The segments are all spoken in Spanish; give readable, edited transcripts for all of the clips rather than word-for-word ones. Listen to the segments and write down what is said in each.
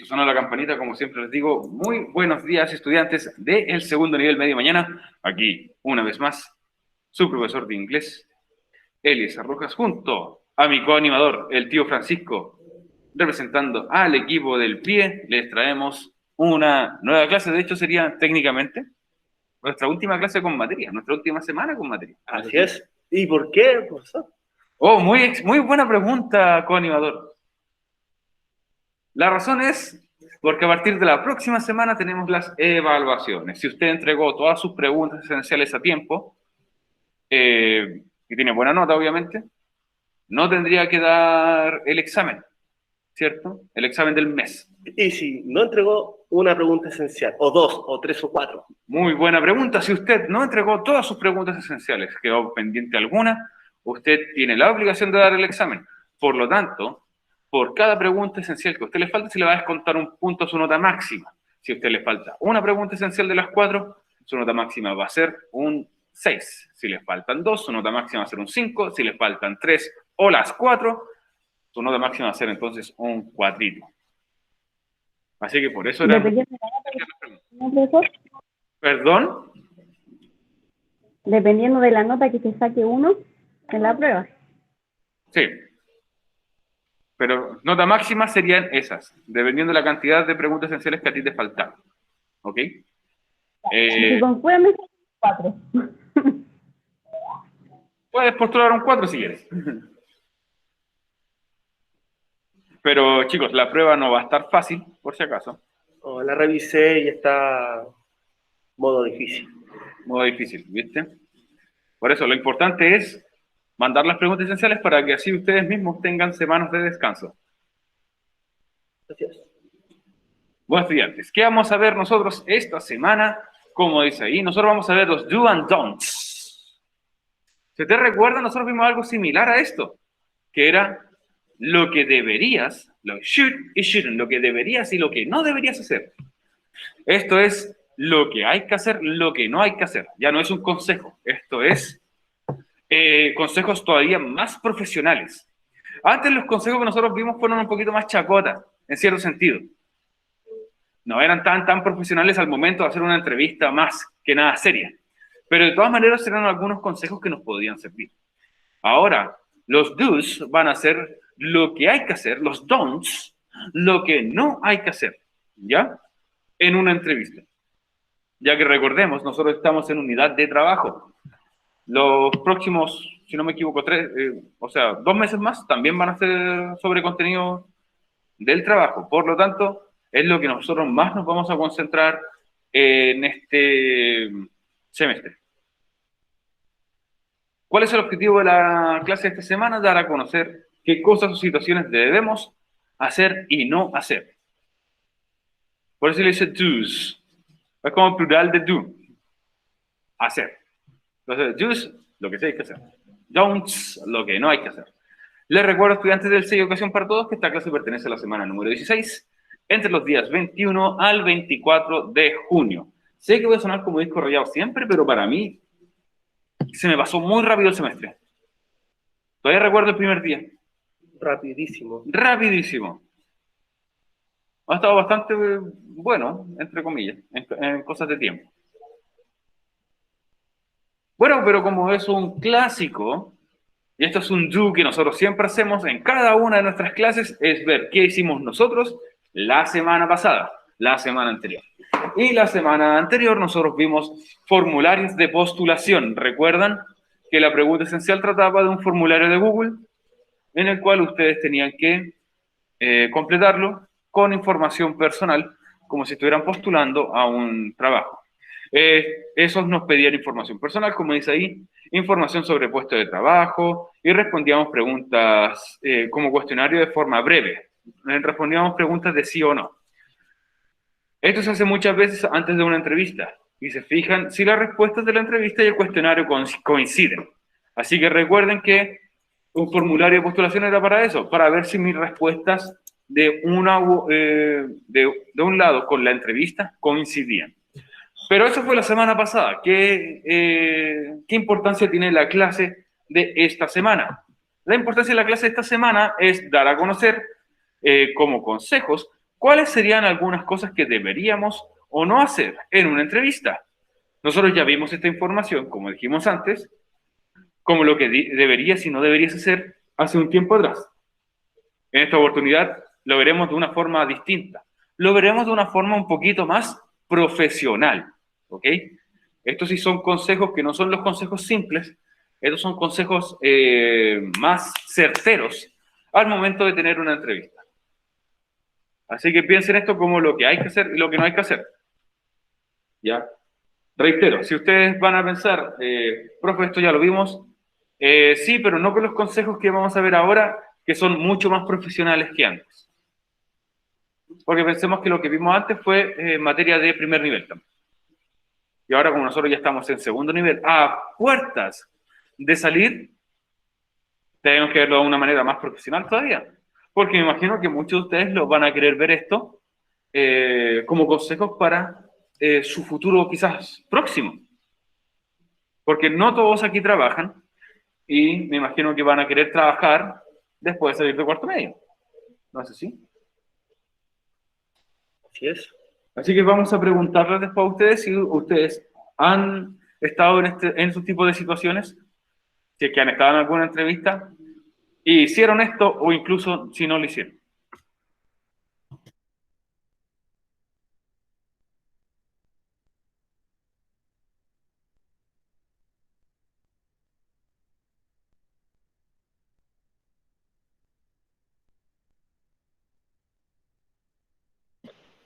Listo, sonó la campanita, como siempre les digo. Muy buenos días, estudiantes del segundo nivel medio mañana. Aquí, una vez más, su profesor de inglés, Eliezer Rojas, junto a mi coanimador, el tío Francisco, representando al equipo del pie, les traemos una nueva clase. De hecho, sería técnicamente nuestra última clase con materia, nuestra última semana con materia. Así es. ¿Y por qué, profesor? Oh, muy buena pregunta, coanimador. La razón es porque a partir de la próxima semana tenemos las evaluaciones. Si usted entregó todas sus preguntas esenciales a tiempo, y tiene buena nota, obviamente, no tendría que dar el examen, ¿cierto? El examen del mes. ¿Y si no entregó una pregunta esencial, o dos, o tres, o cuatro? Muy buena pregunta. Si usted no entregó todas sus preguntas esenciales, quedó pendiente alguna, usted tiene la obligación de dar el examen. Por lo tanto, por cada pregunta esencial que a usted le falta, se le va a descontar un punto a su nota máxima. Si a usted le falta una pregunta esencial de las 4, su nota máxima va a ser un 6. Si le faltan 2, su nota máxima va a ser un 5. Si le faltan 3 o las 4, su nota máxima va a ser entonces un 4. Así que por eso era... Dependiendo de la nota, profesor. ¿Perdón? Dependiendo de la nota que se saque uno en la prueba. Sí. Pero nota máxima serían esas, dependiendo de la cantidad de preguntas esenciales que a ti te faltaban. ¿Ok? Si con pura me saco 4. Puedes postular un 4 si quieres. Pero, chicos, la prueba no va a estar fácil, por si acaso. Oh, la revisé y está modo difícil. Modo difícil, ¿viste? Por eso, lo importante es mandar las preguntas esenciales para que así ustedes mismos tengan semanas de descanso. Así es. Bueno, estudiantes, ¿qué vamos a ver nosotros esta semana? Como dice ahí, nosotros vamos a ver los do and don'ts. Si te recuerdan, nosotros vimos algo similar a esto, que era lo que deberías, lo should y shouldn't, lo que deberías y lo que no deberías hacer. Esto es lo que hay que hacer, lo que no hay que hacer. Ya no es un consejo, esto es consejos todavía más profesionales. Antes los consejos que nosotros vimos fueron un poquito más chacotas, en cierto sentido. No eran tan profesionales al momento de hacer una entrevista más que nada seria. Pero de todas maneras eran algunos consejos que nos podían servir. Ahora, los do's van a ser lo que hay que hacer, los don'ts, lo que no hay que hacer, ¿ya? En una entrevista. Ya que recordemos, nosotros estamos en unidad de trabajo. Los próximos, si no me equivoco, 2 meses más, también van a ser sobre contenido del trabajo. Por lo tanto, es lo que nosotros más nos vamos a concentrar en este semestre. ¿Cuál es el objetivo de la clase de esta semana? Dar a conocer qué cosas o situaciones debemos hacer y no hacer. Por eso le dice do's. Es como plural de do. Hacer. Entonces, do's, lo que sí hay que hacer. Don'ts, lo que no hay que hacer. Les recuerdo, estudiantes del sello Educación para Todos, que esta clase pertenece a la semana número 16, entre los días 21 al 24 de junio. Sé que voy a sonar como disco rayado siempre, pero para mí se me pasó muy rápido el semestre. Todavía recuerdo el primer día. Rapidísimo. Rapidísimo. Ha estado bastante bueno, entre comillas, en cosas de tiempo. Bueno, pero como es un clásico, y esto es un do que nosotros siempre hacemos en cada una de nuestras clases, es ver qué hicimos nosotros la semana pasada, la semana anterior. Y la semana anterior nosotros vimos formularios de postulación. ¿Recuerdan que la pregunta esencial trataba de un formulario de Google en el cual ustedes tenían que completarlo con información personal, como si estuvieran postulando a un trabajo? Esos nos pedían información personal, como dice ahí, información sobre puesto de trabajo, y respondíamos preguntas como cuestionario de forma breve. Respondíamos preguntas de sí o no. Esto se hace muchas veces antes de una entrevista, y se fijan si las respuestas de la entrevista y el cuestionario coinciden. Así que recuerden que un formulario de postulación era para eso, para ver si mis respuestas de un lado con la entrevista coincidían. Pero eso fue la semana pasada. ¿Qué importancia tiene la clase de esta semana? La importancia de la clase de esta semana es dar a conocer como consejos ¿cuáles serían algunas cosas que deberíamos o no hacer en una entrevista? Nosotros ya vimos esta información, como dijimos antes, como lo que deberías y no deberías hacer hace un tiempo atrás. En esta oportunidad lo veremos de una forma distinta. Lo veremos de una forma un poquito más profesional, ¿ok? Estos sí son consejos que no son los consejos simples, estos son consejos más certeros al momento de tener una entrevista. Así que piensen esto como lo que hay que hacer y lo que no hay que hacer. ¿Ya? Reitero, si ustedes van a pensar, profe, esto ya lo vimos, sí, pero no con los consejos que vamos a ver ahora, que son mucho más profesionales que antes. Porque pensemos que lo que vimos antes fue materia de primer nivel también. Y ahora, como nosotros ya estamos en segundo nivel, a puertas de salir, tenemos que verlo de una manera más profesional todavía. Porque me imagino que muchos de ustedes lo van a querer ver esto como consejos para su futuro quizás próximo. Porque no todos aquí trabajan y me imagino que van a querer trabajar después de salir de cuarto medio. ¿No es así? Así es. Así que vamos a preguntarles después a ustedes si ustedes han estado en estos tipos de situaciones, si es que han estado en alguna entrevista y hicieron esto o incluso si no lo hicieron.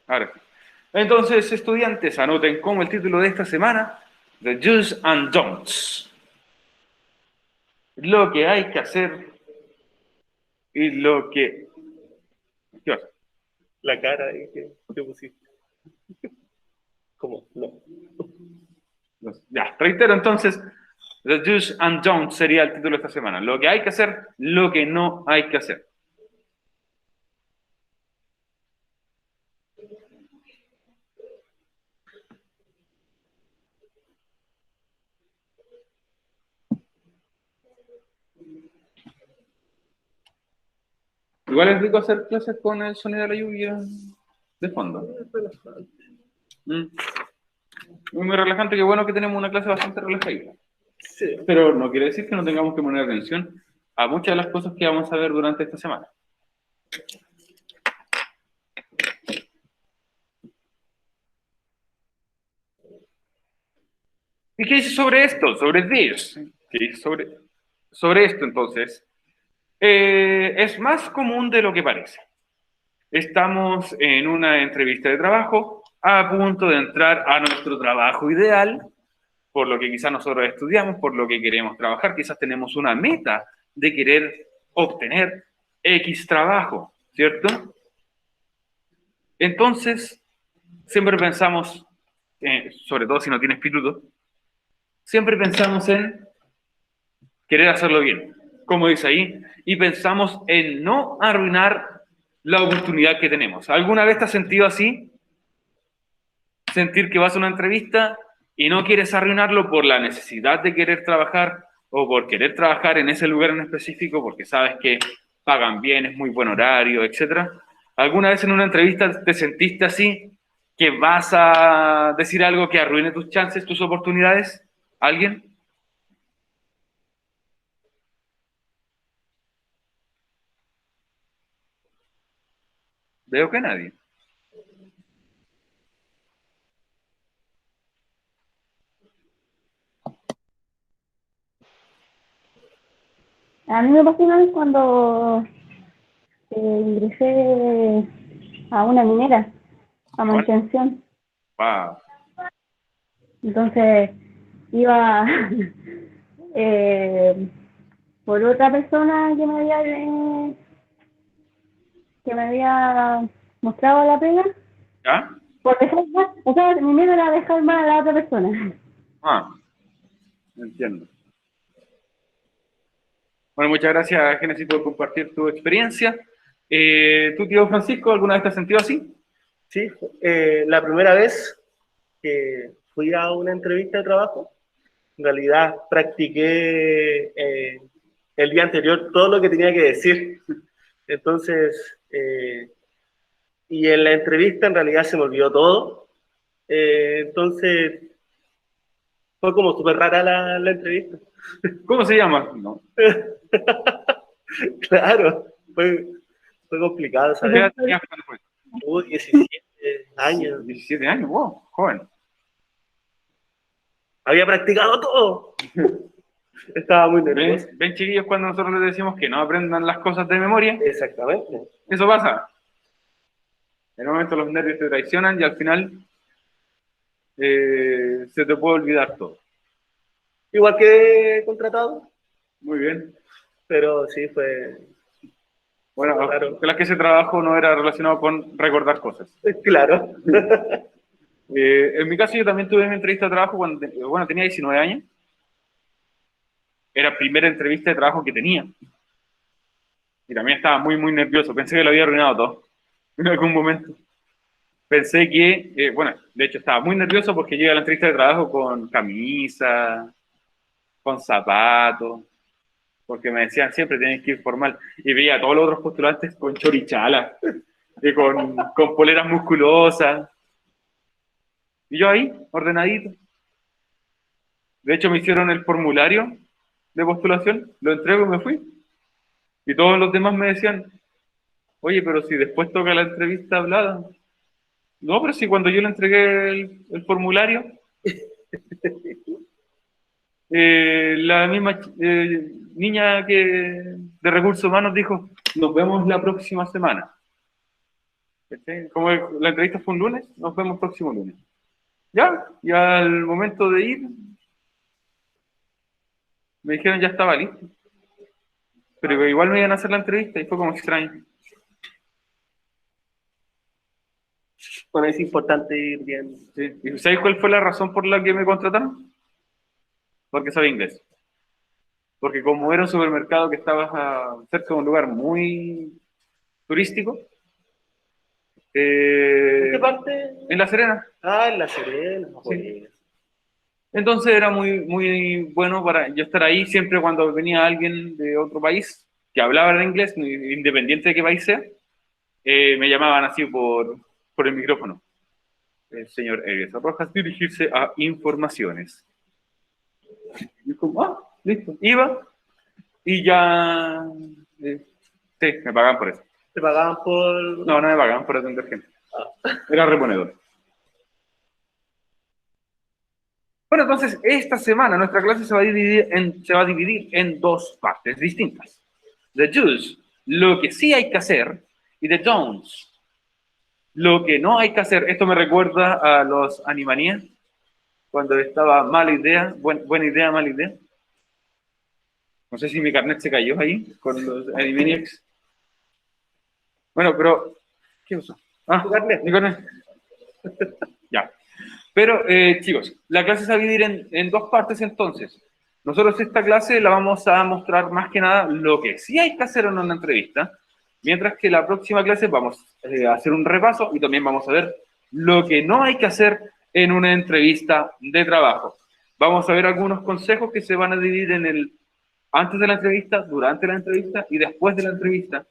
Ahora, entonces, estudiantes, anoten como el título de esta semana, The Do's and Don'ts. Lo que hay que hacer y lo que... ¿Qué pasa? La cara ahí que pusiste. ¿Cómo? No. Ya, reitero entonces, The Do's and Don'ts sería el título de esta semana. Lo que hay que hacer, lo que no hay que hacer. Igual es rico hacer clases con el sonido de la lluvia de fondo. Muy relajante, qué bueno que tenemos una clase bastante relajada. Sí. Pero no quiere decir que no tengamos que poner atención a muchas de las cosas que vamos a ver durante esta semana. ¿Y qué dice sobre esto? Sobre this. ¿Qué dice sobre esto, entonces? Es más común de lo que parece. Estamos en una entrevista de trabajo, a punto de entrar a nuestro trabajo ideal, por lo que quizás nosotros estudiamos, por lo que queremos trabajar, quizás tenemos una meta de querer obtener X trabajo, ¿cierto? Entonces, siempre pensamos, sobre todo si no tienes pituto, siempre pensamos en querer hacerlo bien, como dice ahí, y pensamos en no arruinar la oportunidad que tenemos. ¿Alguna vez te has sentido así? Sentir que vas a una entrevista y no quieres arruinarlo por la necesidad de querer trabajar o por querer trabajar en ese lugar en específico porque sabes que pagan bien, es muy buen horario, etcétera. ¿Alguna vez en una entrevista te sentiste así, que vas a decir algo que arruine tus chances, tus oportunidades? ¿Alguien? Veo que nadie. A mí me pasó una vez cuando ingresé a una minera, a manutención. Wow. Entonces iba por otra persona que me había mostrado la pega, ¿Ya? por dejar mal, o sea, mi miedo era dejar mal a la otra persona. Ah, entiendo. Bueno, muchas gracias, Génesis, por compartir tu experiencia. ¿Tú, tío Francisco, alguna vez te has sentido así? Sí, la primera vez que fui a una entrevista de trabajo, en realidad practiqué el día anterior todo lo que tenía que decir. Entonces, y en la entrevista en realidad se me olvidó todo. Entonces fue como súper rara la entrevista. ¿Cómo se llama? No. Claro, fue complicado, ¿Qué ¿sabes? edad tenías cuando fue? 17 años. 17 años, wow, joven. Había practicado todo. Estaba muy nervioso. ¿Ven, chiquillos, cuando nosotros les decimos que no aprendan las cosas de memoria? Exactamente. Eso pasa. En un momento los nervios te traicionan y al final se te puede olvidar todo. Igual que contratado, Muy bien. pero sí fue Bueno, claro. que ese trabajo no era relacionado con recordar cosas. Claro. En mi caso, yo también tuve mi entrevista de trabajo cuando tenía 19 años. Era la primera entrevista de trabajo que tenía. Y también estaba muy, muy nervioso. Pensé que lo había arruinado todo en algún momento. Pensé que, de hecho estaba muy nervioso porque llegué a la entrevista de trabajo con camisa, con zapatos, porque me decían siempre tienes que ir formal. Y veía a todos los otros postulantes con chorichala, y con poleras musculosas. Y yo ahí, ordenadito. De hecho, me hicieron el formulario de postulación, lo entrego y me fui. Y todos los demás me decían, oye, pero si después toca la entrevista hablada. No, pero si cuando yo le entregué el formulario, la misma niña de recursos humanos dijo, nos vemos la próxima semana. Como la entrevista fue un lunes, nos vemos el próximo lunes. Ya, y al momento de ir, me dijeron ya estaba listo. Pero igual me iban a hacer la entrevista y fue como extraño. Bueno, es importante ir bien. Sí. ¿Y sabéis cuál fue la razón por la que me contrataron? Porque sabía inglés. Porque como era un supermercado que estaba cerca de un lugar muy turístico, ¿En qué parte? en La Serena. Ah, en La Serena. Sí. Entonces era muy, muy bueno para yo estar ahí siempre cuando venía alguien de otro país que hablaba en inglés, independiente de qué país sea, me llamaban así por el micrófono. El señor Eves Rojas, dirigirse a informaciones. Y como, listo. Iba y ya... sí, me pagaban por eso. ¿Te pagaban por...? No, no me pagaban por atender gente. Era reponedor. Bueno, entonces, esta semana nuestra clase se va a dividir en dos partes distintas. The do's, lo que sí hay que hacer, y the don'ts, lo que no hay que hacer. Esto me recuerda a los Animaniacs, cuando estaba mala idea, buena idea, mala idea. No sé si mi carnet se cayó ahí con los Animaniacs. Bueno, pero... ¿qué pasó? Ah, mi carnet. Ya. Pero, chicos, la clase se va a dividir en dos partes entonces. Nosotros esta clase la vamos a mostrar más que nada lo que sí hay que hacer en una entrevista, mientras que la próxima clase vamos a hacer un repaso y también vamos a ver lo que no hay que hacer en una entrevista de trabajo. Vamos a ver algunos consejos que se van a dividir antes de la entrevista, durante la entrevista y después de la entrevista,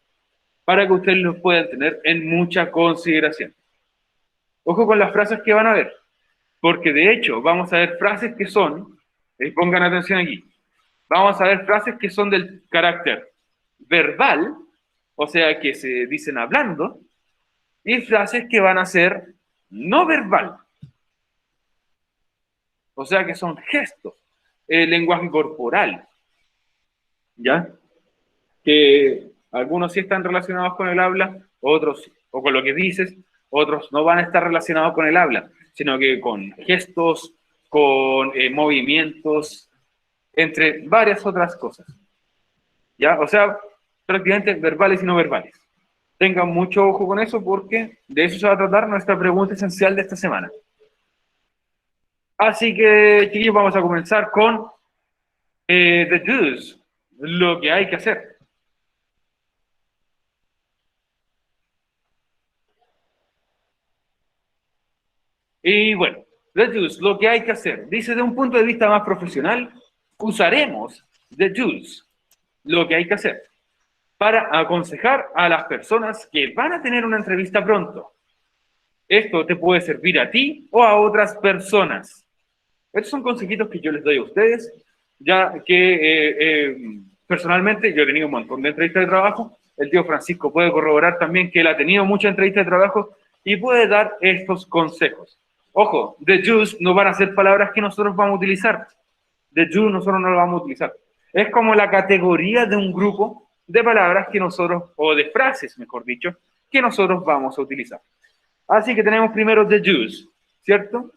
para que ustedes los puedan tener en mucha consideración. Ojo con las frases que van a ver, porque de hecho vamos a ver frases que son, pongan atención aquí, vamos a ver frases que son del carácter verbal, o sea, que se dicen hablando, y frases que van a ser no verbal, o sea, que son gestos, lenguaje corporal, ¿ya? Que algunos sí están relacionados con el habla, otros, o con lo que dices, otros no van a estar relacionados con el habla, sino que con gestos, con movimientos, entre varias otras cosas. ¿Ya? O sea, prácticamente verbales y no verbales. Tengan mucho ojo con eso porque de eso se va a tratar nuestra pregunta esencial de esta semana. Así que, chiquillos, vamos a comenzar con the do's, lo que hay que hacer. Y bueno, the do's, lo que hay que hacer. Dice, de un punto de vista más profesional, usaremos the do's, lo que hay que hacer. para aconsejar a las personas que van a tener una entrevista pronto. Esto te puede servir a ti o a otras personas. Estos son consejitos que yo les doy a ustedes, ya que personalmente yo he tenido un montón de entrevistas de trabajo. El tío Francisco puede corroborar también que él ha tenido muchas entrevistas de trabajo y puede dar estos consejos. Ojo, the Jews no van a ser palabras que nosotros vamos a utilizar. The Jews nosotros no lo vamos a utilizar. Es como la categoría de un grupo de palabras que nosotros, o de frases, mejor dicho, que nosotros vamos a utilizar. Así que tenemos primero the Jews, ¿cierto?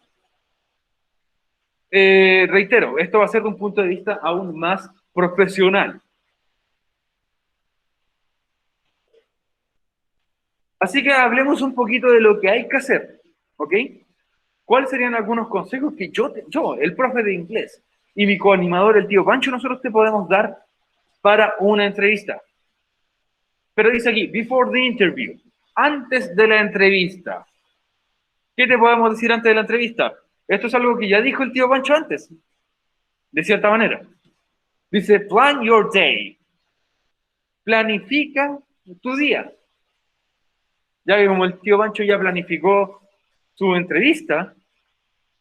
Reitero, esto va a ser de un punto de vista aún más profesional. Así que hablemos un poquito de lo que hay que hacer, ¿ok? ¿Cuáles serían algunos consejos que yo, el profe de inglés, y mi coanimador, el tío Pancho, nosotros te podemos dar para una entrevista? Pero dice aquí, before the interview, antes de la entrevista. ¿Qué te podemos decir antes de la entrevista? Esto es algo que ya dijo el tío Pancho antes, de cierta manera. Dice, plan your day. Planifica tu día. Ya que como el tío Pancho ya planificó su entrevista,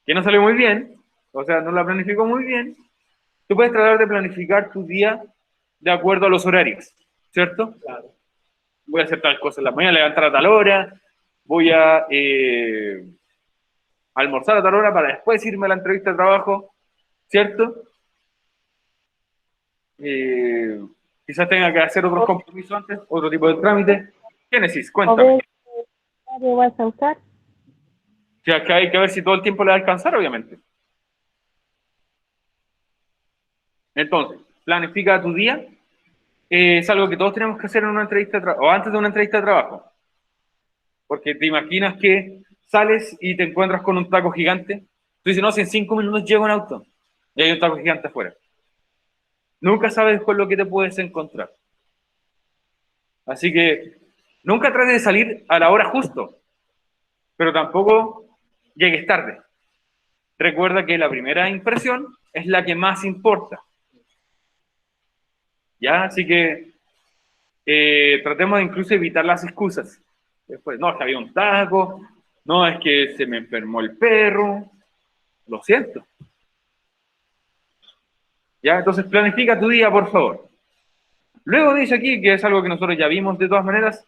que no salió muy bien, o sea, no la planificó muy bien, tú puedes tratar de planificar tu día de acuerdo a los horarios, ¿cierto? Claro. Voy a hacer tal cosa en la mañana, levantar a tal hora, voy a almorzar a tal hora para después irme a la entrevista de trabajo, ¿cierto? Quizás tenga que hacer otros compromisos antes, otro tipo de trámite. Génesis, cuéntame. ¿Qué vas a usar? Si acá hay que ver si todo el tiempo le va a alcanzar, obviamente. Entonces, planifica tu día. Es algo que todos tenemos que hacer en una entrevista o antes de una entrevista de trabajo. Porque te imaginas que sales y te encuentras con un taco gigante. Tú dices, no, si en 5 minutos llego en auto y hay un taco gigante afuera. Nunca sabes con lo que te puedes encontrar. Así que nunca trates de salir a la hora justo, pero tampoco llegues tarde. Recuerda que la primera impresión es la que más importa. ¿Ya? Así que tratemos de incluso evitar las excusas. Después, no, es que había un taco, no, es que se me enfermó el perro, lo siento. ¿Ya? Entonces planifica tu día, por favor. Luego dice aquí, que es algo que nosotros ya vimos de todas maneras,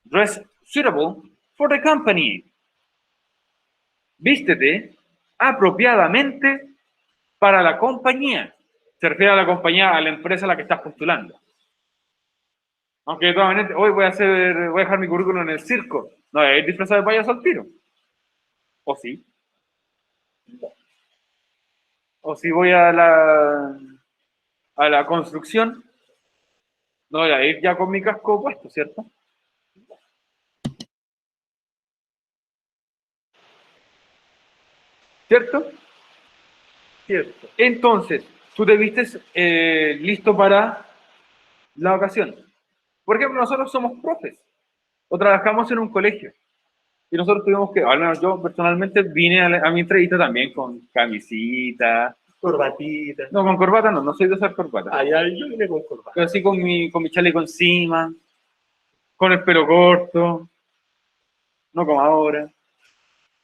dress suitable for the company. Vístete apropiadamente para la compañía. Se refiere a la compañía, a la empresa a la que estás postulando. Aunque de todas maneras, hoy voy a dejar mi currículum en el circo. No voy a ir disfrazado de payaso al tiro. ¿O sí? ¿O si voy a la construcción? No voy a ir ya con mi casco puesto, ¿cierto? ¿Cierto? Cierto. Entonces, tú te vistes listo para la ocasión. Por ejemplo, nosotros somos profes o trabajamos en un colegio y nosotros tuvimos que, al menos yo personalmente vine a mi entrevista también con camisita. Corbatita. No, con corbata no soy de usar corbata. Ah, ya, yo vine con corbata. Pero así con mi chaleco encima, con el pelo corto, no como ahora.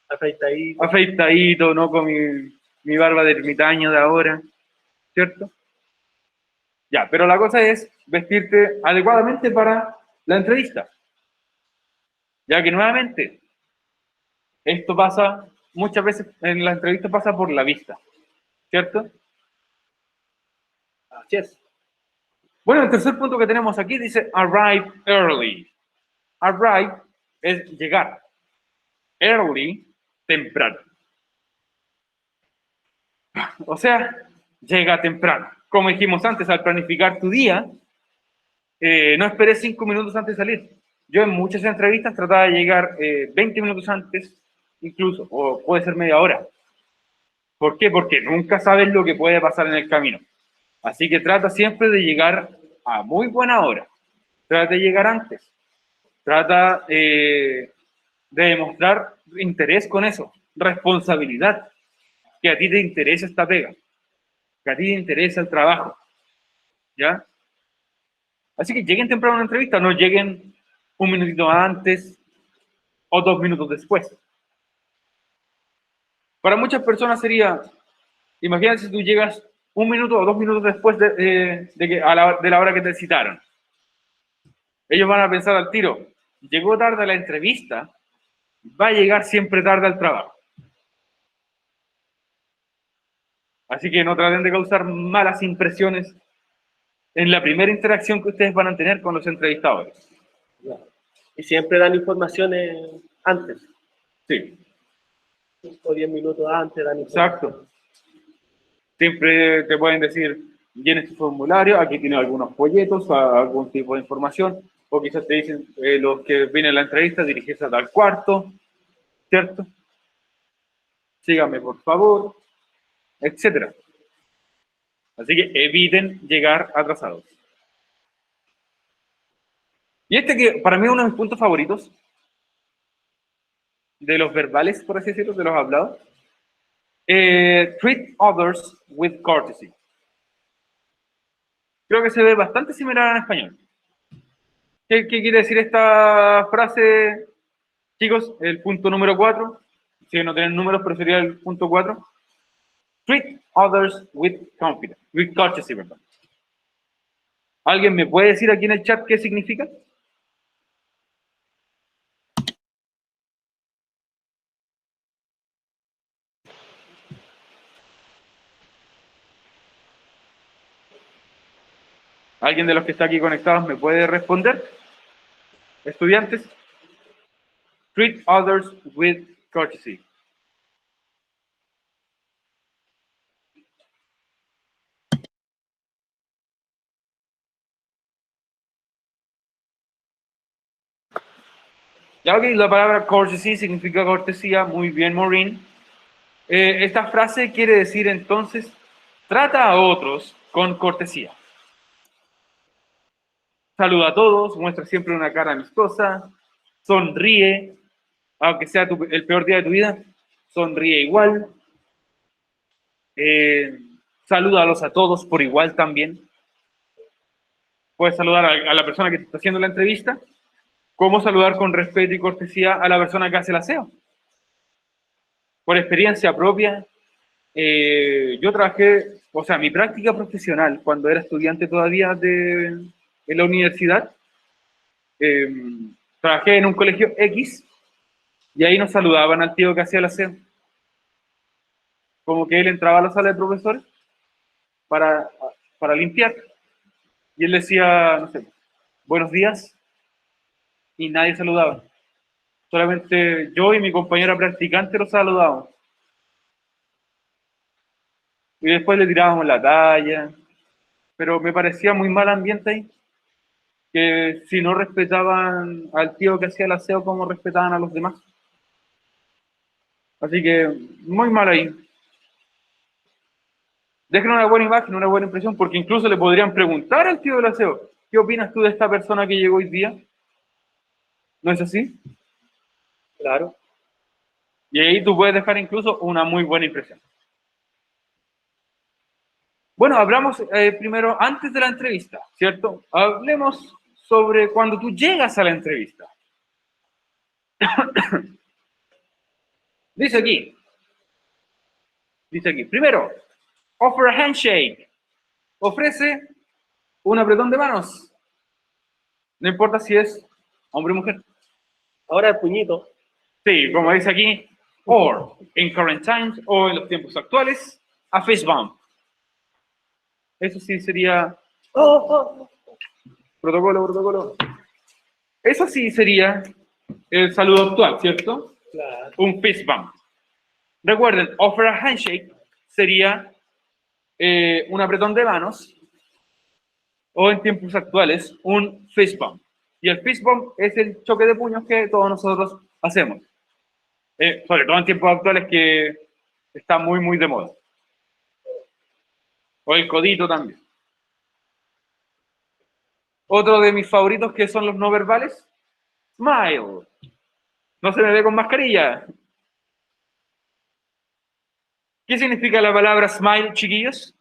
Afeitadito. Afeitadito, no con mi barba de ermitaño de ahora, ¿cierto? Ya, pero la cosa es vestirte adecuadamente para la entrevista. Ya que nuevamente, esto pasa, muchas veces en la entrevista pasa por la vista, ¿cierto? Así es. Bueno, el tercer punto que tenemos aquí dice arrive early. Arrive es llegar. Early, temprano. O sea, llega temprano. Como dijimos antes, al planificar tu día, no esperes 5 minutos antes de salir. Yo en muchas entrevistas trataba de llegar 20 minutos antes, incluso, o puede ser media hora. ¿Por qué? Porque nunca sabes lo que puede pasar en el camino. Así que trata siempre de llegar a muy buena hora. Trata de llegar antes. Trata de demostrar interés con eso, responsabilidad, que a ti te interesa esta pega, que a ti te interesa el trabajo, ¿ya? Así que lleguen temprano a una entrevista, no lleguen un minutito antes o 2 minutos después. Para muchas personas sería, imagínate si tú llegas 1 minuto o 2 minutos después de la hora que te citaron. Ellos van a pensar al tiro, llegó tarde a la entrevista, va a llegar siempre tarde al trabajo. Así que no traten de causar malas impresiones en la primera interacción que ustedes van a tener con los entrevistadores. Y siempre dan informaciones antes. Sí. 5 o 10 minutos antes dan informaciones. Exacto. Siempre te pueden decir, llenes tu formulario, aquí tienes algunos folletos, algún tipo de información, o quizás te dicen, los que vienen a la entrevista, dirigirse a tal cuarto, ¿cierto? Sígame, por favor, etcétera. Así que eviten llegar atrasados. Y este que para mí es uno de mis puntos favoritos, de los verbales, por así decirlo, de los hablados, treat others with courtesy. Creo que se ve bastante similar en español. ¿Qué quiere decir esta frase, chicos? El punto número 4. Si no tienen números, pero sería el punto 4. Treat others with confidence, with courtesy, perdón. ¿Alguien me puede decir aquí en el chat qué significa? ¿Alguien de los que está aquí conectados me puede responder? Estudiantes. Treat others with courtesy. Ya, ok, la palabra courtesy significa cortesía. Muy bien, Maureen. Esta frase quiere decir entonces, trata a otros con cortesía. Saluda a todos, muestra siempre una cara amistosa, sonríe, aunque sea el peor día de tu vida, sonríe igual. Salúdalos a todos por igual también. Puedes saludar a la persona que te está haciendo la entrevista, como saludar con respeto y cortesía a la persona que hace el aseo. Por experiencia propia, yo trabajé, o sea, mi práctica profesional, cuando era estudiante todavía en la universidad, trabajé en un colegio X y ahí nos saludaban al tío que hacía el aseo. Como que él entraba a la sala de profesores para, para limpiar y él decía, no sé, buenos días, y nadie saludaba. Solamente yo y mi compañera practicante lo saludábamos. Y después le tirábamos la talla, pero me parecía muy mal ambiente ahí, que si no respetaban al tío que hacía el aseo como respetaban a los demás. Así que muy mal ahí. Dejen una buena imagen, una buena impresión, porque incluso le podrían preguntar al tío del aseo, ¿qué opinas tú de esta persona que llegó hoy día? ¿No es así? Claro. Y ahí tú puedes dejar incluso una muy buena impresión. Bueno, hablamos primero antes de la entrevista, ¿cierto? Hablemos sobre cuando tú llegas a la entrevista. Dice aquí, primero, offer a handshake. Ofrece un apretón de manos. No importa si es hombre o mujer. Ahora el puñito. Sí, como dice aquí, or in current times, o en los tiempos actuales, a fist bump. Eso sí sería protocolo. Eso sí sería el saludo actual, ¿cierto? Claro. Un fist bump. Recuerden, offer a handshake sería un apretón de manos, o en tiempos actuales, un fist bump. Y el fist bump es el choque de puños que todos nosotros hacemos. Sobre todo en tiempos actuales que está muy, muy de moda. O el codito también. Otro de mis favoritos que son los no verbales. Smile. No se me ve con mascarilla. ¿Qué significa la palabra smile, chiquillos?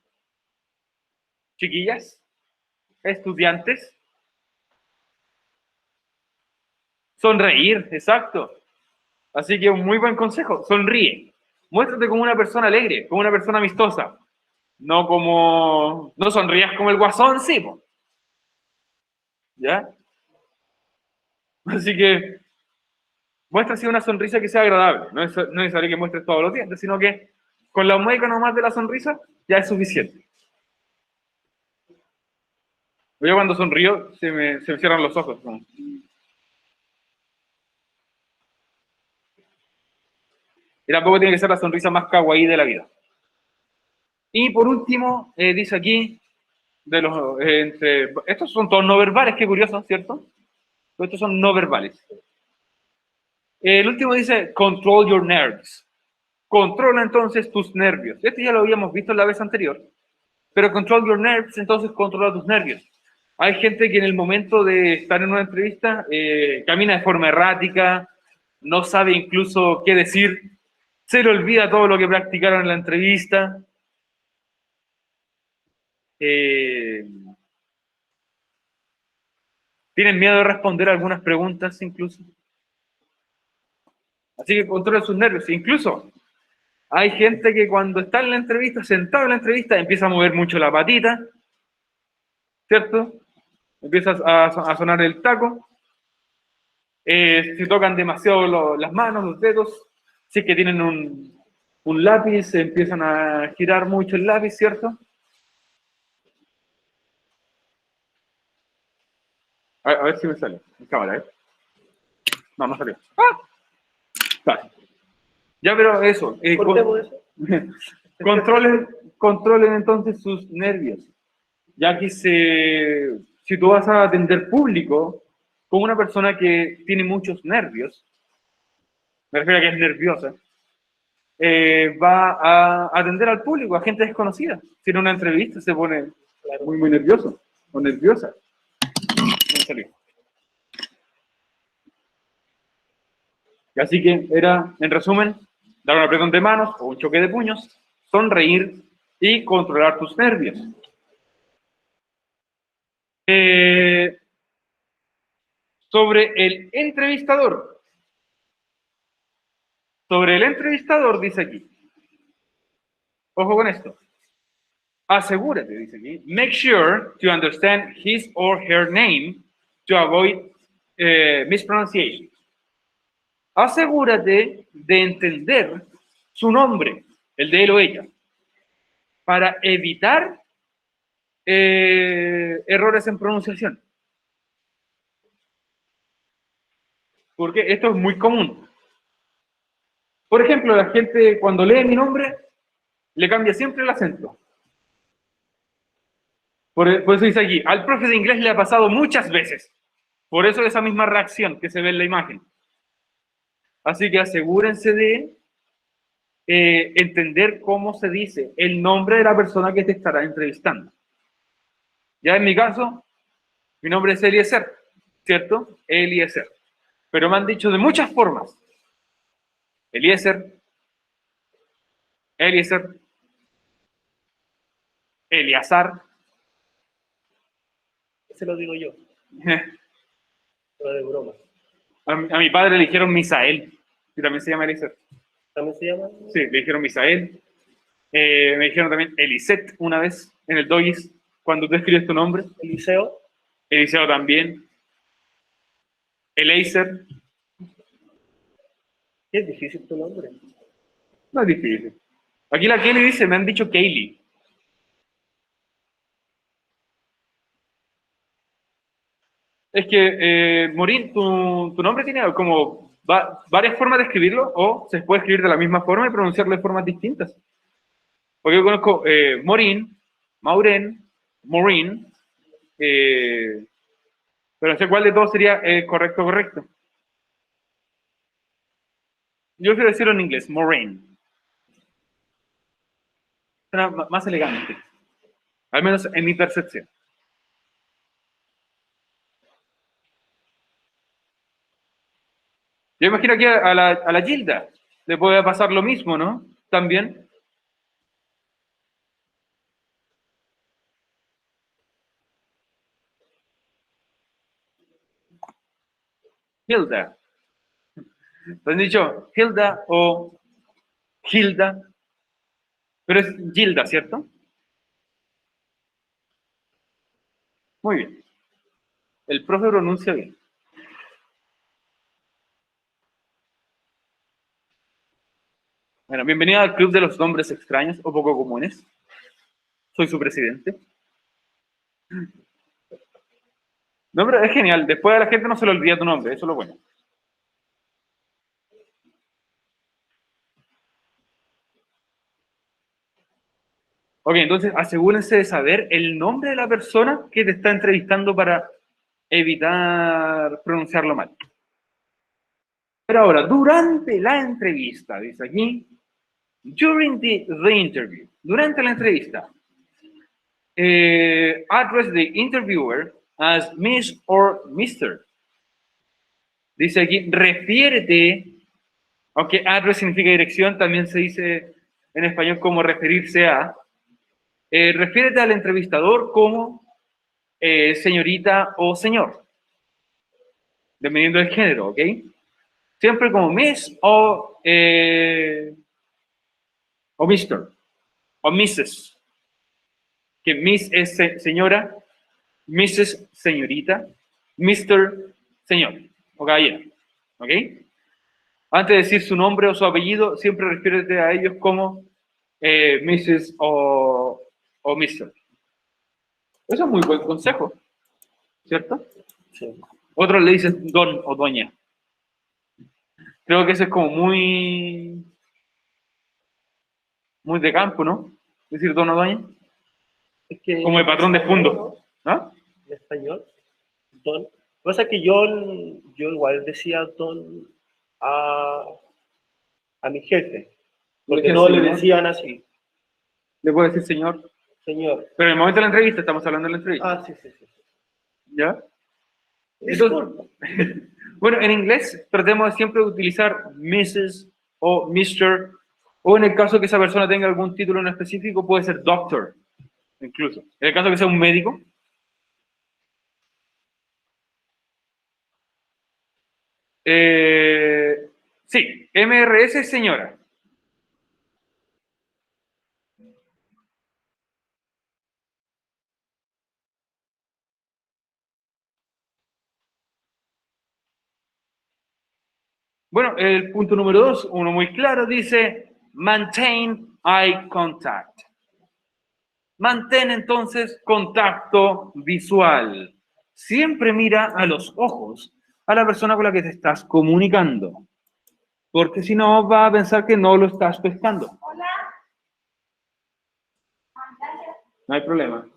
Chiquillas, estudiantes. Sonreír, exacto. Así que un muy buen consejo, sonríe. Muéstrate como una persona alegre, como una persona amistosa. No sonrías como el guasón, sí, po. ¿Ya? Así que muestra así una sonrisa que sea agradable. No es necesario que muestres todos los dientes, sino que con la mueca nomás de la sonrisa ya es suficiente. Yo cuando sonrío se me cierran los ojos. ¿No? Y tampoco tiene que ser la sonrisa más kawaii de la vida. Y por último, dice aquí, estos son todos no verbales, qué curioso, ¿cierto? Estos son no verbales. El último dice, control your nerves. Controla entonces tus nervios. Este ya lo habíamos visto la vez anterior. Pero control your nerves, entonces controla tus nervios. Hay gente que en el momento de estar en una entrevista camina de forma errática, no sabe incluso qué decir, se le olvida todo lo que practicaron en la entrevista. Tienen miedo de responder algunas preguntas incluso. Así que controla sus nervios. Incluso hay gente que cuando está en la entrevista, sentado en la entrevista, empieza a mover mucho la patita, ¿cierto? Empieza a sonar el taco. Se tocan demasiado las manos, los dedos. Si es que tienen un lápiz, se empiezan a girar mucho el lápiz, ¿cierto? A ver si me sale. En cámara, ¿eh? No, no salió. ¡Ah! Vale. Ya, pero eso. Eso? Controlen entonces sus nervios. Ya que si tú vas a atender público con una persona que tiene muchos nervios, me refiero a que es nerviosa, va a atender al público, a gente desconocida. Si en una entrevista se pone muy, muy nervioso o nerviosa. No salió. Y así que era, en resumen, dar un apretón de manos o un choque de puños, sonreír y controlar tus nervios. Sobre el entrevistador. Sobre el entrevistador dice aquí. Ojo con esto. Asegúrate, dice aquí. Make sure to understand his or her name to avoid mispronunciation. Asegúrate de entender su nombre, el de él o ella, para evitar errores en pronunciación. Porque esto es muy común. Por ejemplo, la gente cuando lee mi nombre, le cambia siempre el acento. Por eso dice aquí, al profe de inglés le ha pasado muchas veces. Por eso esa misma reacción que se ve en la imagen. Así que asegúrense de entender cómo se dice el nombre de la persona que te estará entrevistando. Ya en mi caso, mi nombre es Eliezer, ¿cierto? Eliezer. Pero me han dicho de muchas formas. Eliezer, Eliezer, Eleazar. Ese lo digo yo, lo de broma. A mi padre le dijeron Misael, que también se llama Eliezer. ¿También se llama? Sí, le dijeron Misael. Me dijeron también Elisette una vez en el Doggies, cuando tú escribes tu nombre. Eliseo. Eliseo también. Eleiser. Es difícil tu nombre. No es difícil. Aquí la Kelly dice, me han dicho Kaylee. Es que, Morín, tu nombre tiene como varias formas de escribirlo, o se puede escribir de la misma forma y pronunciarlo de formas distintas. Porque yo conozco Morín, Maureen, Maureen, pero no sé cuál de todos sería correcto. Yo quiero decirlo en inglés, Maureen. Suena más elegante, al menos en mi percepción. Yo imagino que a la Gilda le puede pasar lo mismo, ¿no? También. Hilda. ¿Te han dicho Hilda o Hilda? Pero es Gilda, ¿cierto? Muy bien. El profe pronuncia bien. Bueno, bienvenida al Club de los Nombres Extraños o Poco Comunes. Soy su presidente. No, pero es genial. Después a la gente no se le olvida tu nombre. Eso es lo bueno. Ok, entonces asegúrense de saber el nombre de la persona que te está entrevistando para evitar pronunciarlo mal. Pero ahora, durante la entrevista, dice aquí, during the interview, durante la entrevista, address the interviewer as Miss or Mr. Dice aquí, refiérete, aunque address significa dirección, también se dice en español como referirse a, refiérete al entrevistador como señorita o señor, dependiendo del género, ¿ok? Siempre como Miss o Mr. o Mrs. Que Miss es señora, Mrs. señorita, Mr. señor o caballero, ¿ok? Antes de decir su nombre o su apellido, siempre refiérete a ellos como Mrs. o Mr. Eso es muy buen consejo, ¿cierto? Sí. Otros le dicen don o doña. Creo que eso es como muy de campo, ¿no? Decir don o doña. Es que Como el patrón de fondo, ¿no? en español, don. Lo que pasa es que yo igual decía don a mi jefe, porque Decía todos le señor. decían así, Le puedo decir señor. señor. Pero en el momento de la entrevista, estamos hablando de la entrevista. Ah, sí. ¿Ya? Disculpa. Entonces, bueno, en inglés tratemos de siempre utilizar Mrs. o Mr. O en el caso que esa persona tenga algún título en específico, puede ser doctor, incluso. En el caso que sea un médico. Sí, MRS señora. Bueno, el punto número 2, uno muy claro, dice maintain eye contact. Mantén entonces contacto visual. Siempre mira a los ojos a la persona con la que te estás comunicando. Porque si no, va a pensar que no lo estás pescando. No hay problema.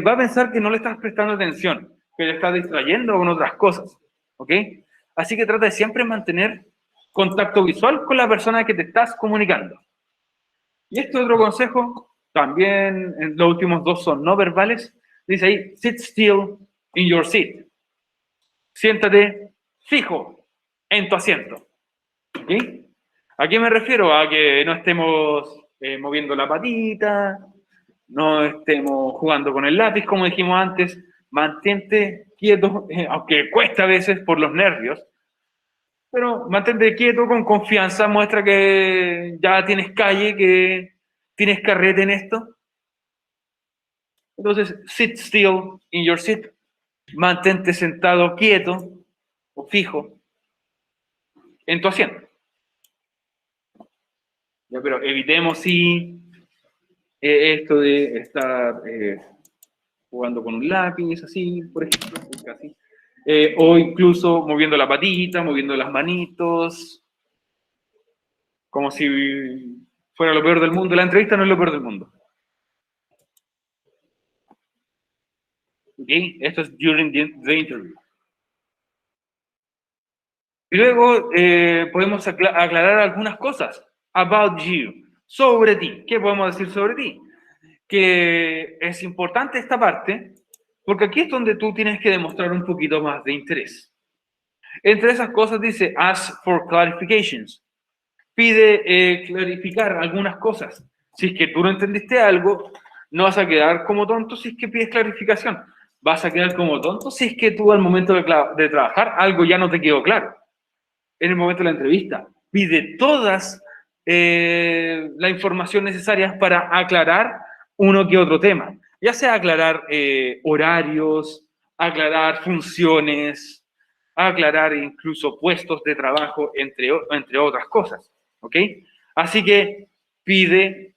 Va a pensar que no le estás prestando atención, que le estás distrayendo con otras cosas. ¿Ok? Así que trata de siempre mantener contacto visual con la persona que te estás comunicando. Y este otro consejo, también los últimos dos son no verbales. Dice ahí, sit still in your seat. Siéntate fijo en tu asiento. ¿Ok? ¿A qué me refiero? A que no estemos moviendo la patita, no estemos jugando con el lápiz, como dijimos antes. Mantente quieto, aunque cuesta a veces por los nervios, pero mantente quieto con confianza, muestra que ya tienes calle, que tienes carrete en esto. Entonces, sit still in your seat, mantente sentado quieto o fijo en tu asiento. Ya, pero evitemos sí esto de estar jugando con un lápiz, así, por ejemplo, casi. O incluso moviendo la patita, moviendo las manitos, como si fuera lo peor del mundo. La entrevista no es lo peor del mundo. ¿Ok? Esto es during the interview. Y luego podemos aclarar algunas cosas about you, sobre ti. ¿Qué podemos decir sobre ti? Que es importante esta parte, porque aquí es donde tú tienes que demostrar un poquito más de interés. Entre esas cosas dice, ask for clarifications. Pide clarificar algunas cosas. Si es que tú no entendiste algo, no vas a quedar como tonto si es que pides clarificación. vas a quedar como tonto si es que tú al momento de trabajar algo ya no te quedó claro. En el momento de la entrevista, pide todas la información necesaria para aclarar uno que otro tema. Ya sea aclarar horarios, aclarar funciones, aclarar incluso puestos de trabajo, entre otras cosas. ¿Ok? Así que pide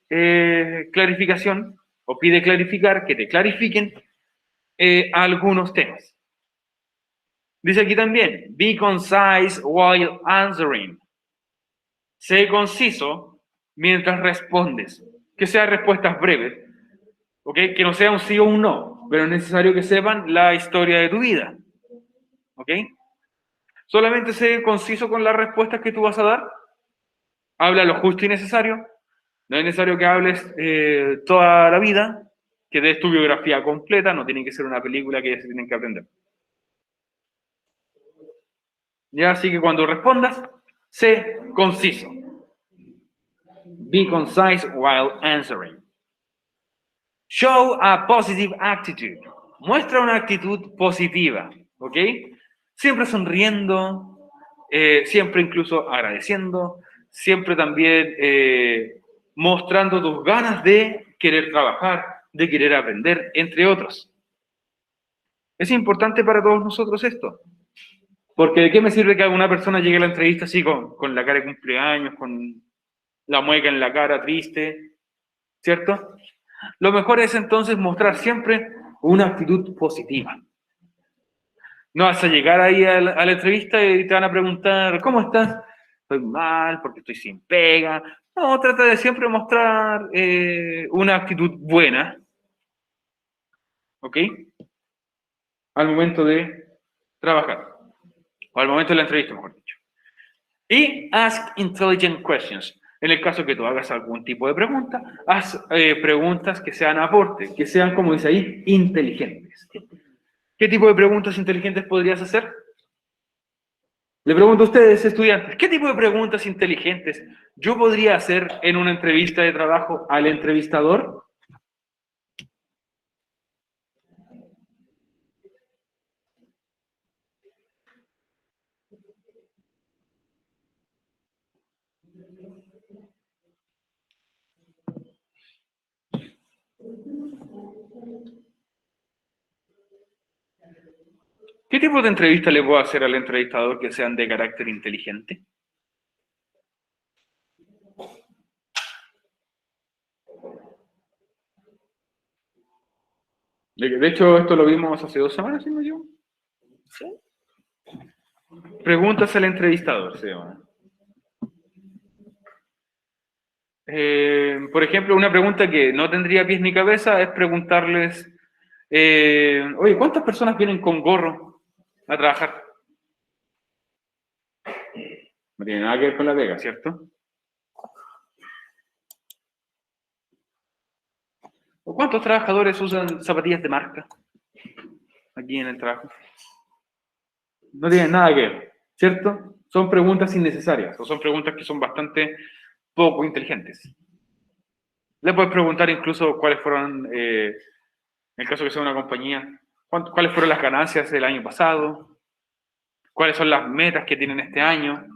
clarificación o pide clarificar, que te clarifiquen algunos temas. Dice aquí también, be concise while answering. Sé conciso mientras respondes. Que sean respuestas breves, ¿ok? Que no sea un sí o un no, pero es necesario que sepan la historia de tu vida, ¿ok? Solamente sé conciso con las respuestas que tú vas a dar. Habla lo justo y necesario. No es necesario que hables toda la vida, que des tu biografía completa, no tiene que ser una película que ya se tienen que aprender. Ya, así que cuando respondas, sé conciso. Be concise while answering. Show a positive attitude. Muestra una actitud positiva, ¿ok? Siempre sonriendo, siempre incluso agradeciendo, siempre también mostrando tus ganas de querer trabajar, de querer aprender, entre otros. Es importante para todos nosotros esto. Porque ¿de qué me sirve que alguna persona llegue a la entrevista así con la cara de cumpleaños, con la mueca en la cara, triste, ¿cierto? Lo mejor es entonces mostrar siempre una actitud positiva. No vas a llegar ahí a la entrevista y te van a preguntar, ¿cómo estás? Estoy mal porque estoy sin pega. No, trata de siempre mostrar una actitud buena, ¿ok? Al momento de trabajar, o al momento de la entrevista, mejor dicho. Y ask intelligent questions. En el caso que tú hagas algún tipo de pregunta, haz preguntas que sean aporte, que sean, como dice ahí, inteligentes. ¿Qué tipo de preguntas inteligentes podrías hacer? Le pregunto a ustedes, estudiantes, ¿qué tipo de preguntas inteligentes yo podría hacer en una entrevista de trabajo al entrevistador? ¿Qué tipo de entrevista le puedo hacer al entrevistador que sean de carácter inteligente? De hecho, esto lo vimos hace 2 semanas, ¿sí me equivoco? ¿Sí? Preguntas al entrevistador, se llama. Por ejemplo, una pregunta que no tendría pies ni cabeza es preguntarles, oye, ¿cuántas personas vienen con gorro a trabajar? No tiene nada que ver con la pega, ¿cierto? ¿O cuántos trabajadores usan zapatillas de marca aquí en el trabajo? No tienen nada que ver, ¿cierto? Son preguntas innecesarias o son preguntas que son bastante poco inteligentes. Le puedes preguntar incluso cuáles fueron, en el caso que sea una compañía, cuáles fueron las ganancias del año pasado, cuáles son las metas que tienen este año.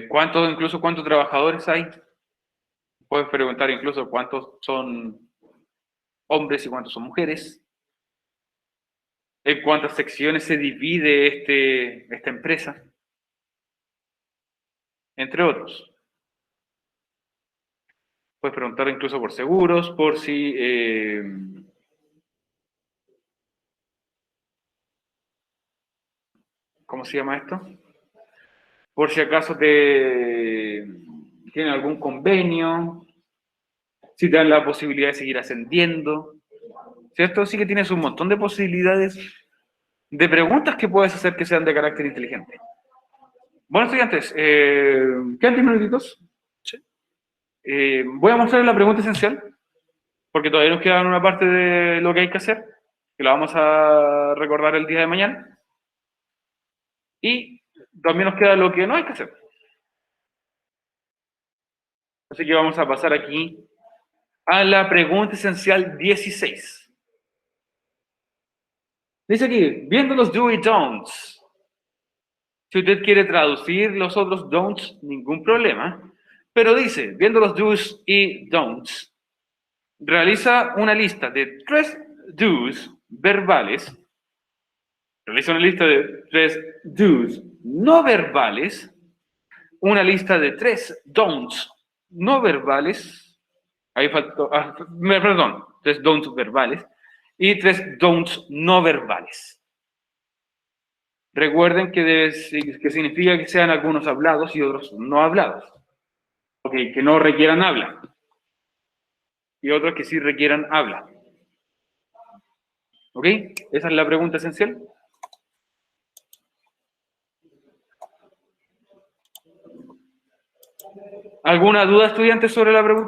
¿Cuántos trabajadores hay? Puedes preguntar incluso cuántos son hombres y cuántos son mujeres. ¿En cuántas secciones se divide esta empresa? Entre otros. Puedes preguntar incluso por seguros, por si... ¿cómo se llama esto? Por si acaso tienen algún convenio, si te dan la posibilidad de seguir ascendiendo, ¿cierto? Sí que tienes un montón de posibilidades de preguntas que puedes hacer que sean de carácter inteligente. Bueno, estudiantes, ¿quedan 10 minutitos? Sí. Voy a mostrarles la pregunta esencial, porque todavía nos queda una parte de lo que hay que hacer, que la vamos a recordar el día de mañana. Y también nos queda lo que no hay que hacer. Así que vamos a pasar aquí a la pregunta esencial 16. Dice aquí, viendo los do y don'ts. Si usted quiere traducir los otros don'ts, ningún problema. Pero dice, viendo los do's y don'ts, realiza una lista de 3 do's verbales. Realiza una lista de 3 do's no verbales. Una lista de 3 don'ts no verbales. Ahí faltó, perdón, 3 don'ts verbales. Y 3 don'ts no verbales. Recuerden que significa que sean algunos hablados y otros no hablados. Ok, que no requieran habla. Y otros que sí requieran habla. ¿Ok? Esa es la pregunta esencial. ¿Alguna duda, estudiantes, sobre la pregunta?